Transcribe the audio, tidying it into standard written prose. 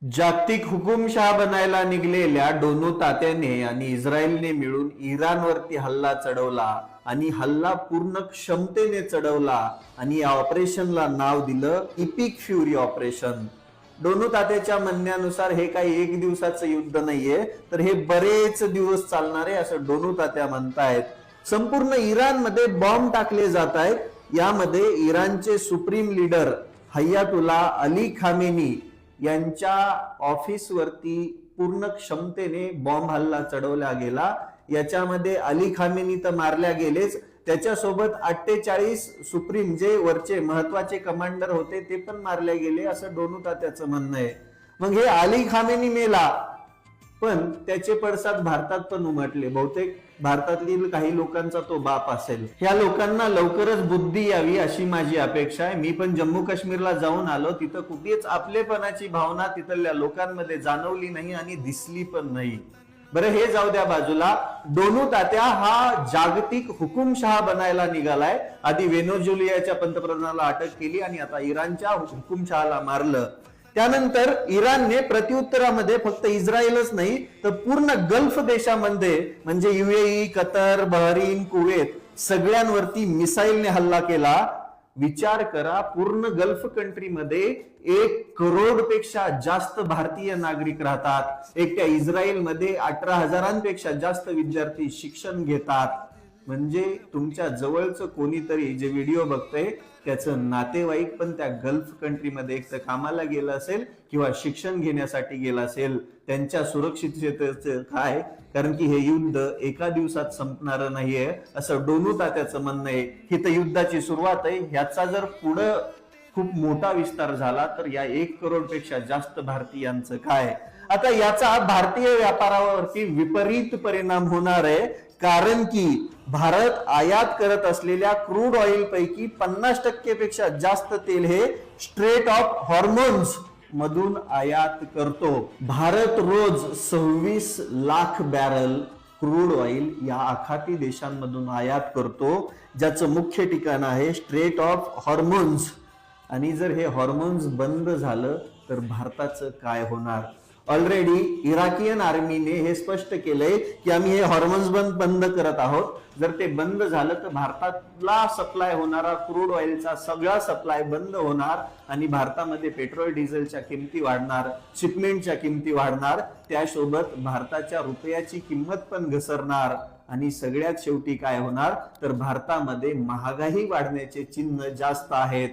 जागतिक हुकुमशहा बनायला निघलेल्या डोनू तात्याने आणि इस्रायलने मिळून इराणवरती हल्ला चढवला आणि हल्ला पूर्ण क्षमतेने चढवला आणि या ऑपरेशनला नाव दिलं इपिक फ्युरी ऑपरेशन. डोनू तात्याच्या म्हणण्यानुसार हे काही एक दिवसाचं युद्ध नाहीये, तर हे बरेच दिवस चालणारे असं डोनू तात्या म्हणतायत. संपूर्ण इराणमध्ये बॉम्ब टाकले जात आहेत. यामध्ये इराणचे supreme leader Hayatullah Ali Khamenei यांच्या ऑफिसवरती पूर्ण क्षमतेने बॉम्ब हल्ला चढवला गेला. याच्यामध्ये अली खामेनी तर मारल्या गेलेच, त्याच्यासोबत 48 सुप्रीम जे वरचे महत्वाचे कमांडर होते ते पण मारले गेले असं डोनू तात्याचं म्हणणं आहे. मग हे अली खामेनी मेला, पण त्याचे पडसाद भारतात पण उमटले. बहुतेक भारतातील काही लोकांचा तो बाप असेल. ह्या लोकांना लवकरच बुद्धी यावी अशी माझी अपेक्षा आहे. मी पण जम्मू काश्मीरला जाऊन आलो, तिथं कुठेच आपलेपणाची भावना तिथल्या लोकांमध्ये जाणवली नाही आणि दिसली पण नाही. बरं, हे जाऊ द्या बाजूला. डोनू तात्या हा जागतिक हुकुमशहा बनायला निघालाय. आधी व्हेनेझुएलाच्या पंतप्रधानाला अटक केली आणि आता इराणच्या हुकुमशहाला मारलं. त्यानंतर इराणने प्रत्युत्तरामध्ये फक्त इस्रायलच नाही तर पूर्ण गल्फ देशामध्ये म्हणजे UAE, कतर, बहरीन, कुवेत सगळ्यांवरती मिसाईलने हल्ला केला. विचार करा, पूर्ण गल्फ कंट्रीमध्ये 1 करोड पेक्षा जास्त भारतीय नागरिक राहतात. एकट्या इस्रायलमध्ये 18,000पेक्षा जास्त विद्यार्थी शिक्षण घेतात. म्हणजे तुमच्या जवळचं कोणीतरी जे व्हिडिओ बघतंय त्याचं नातेवाईक पण त्या गल्फ कंट्रीमध्ये एक तर कामाला गेलं असेल किंवा शिक्षण घेण्यासाठी गेलं असेल. त्यांच्या सुरक्षिततेचं काय, कारण की हे युद्ध एका दिवसात संपणार नाहीये असं डोनू तात्याचं म्हणणं आहे. ही तर युद्धाची सुरुवात आहे. ह्याचा जर पुढं खूप मोठा विस्तार झाला तर या 1 करोड पेक्षा जास्त भारतीयांचं काय. आता याचा भारतीय व्यापारावरती विपरीत परिणाम होणार आहे, कारण की भारत आयात करत असलेल्या क्रूड ऑइल पैकी 50% पेक्षा जास्त तेल हे स्ट्रेट ऑफ हॉर्मोन्स मधून आयात करतो. भारत रोज 26 लाख बॅरल क्रूड ऑइल या आखाती देशांमधून आयात करतो, ज्याचं मुख्य ठिकाण आहे स्ट्रेट ऑफ हॉर्मोन्स. आणि जर हे हॉर्मोन्स बंद झालं तर भारताचं काय होणार. ऑलरेडी इराकियन आर्मीने हे स्पष्ट केलंय की आम्ही हे हॉर्मोन्स बंद करत आहोत. जर ते बंद झालं तर भारतातला सप्लाय होणारा क्रूड ऑइलचा सगळा सप्लाय बंद होणार आणि भारतामध्ये पेट्रोल डिझेलच्या किमती वाढणार, शिपमेंटच्या किमती वाढणार, त्यासोबत भारताच्या रुपयाची किंमत पण घसरणार आणि सगळ्यात शेवटी काय होणार तर भारतामध्ये महागाई वाढण्याचे चिन्ह जास्त आहेत.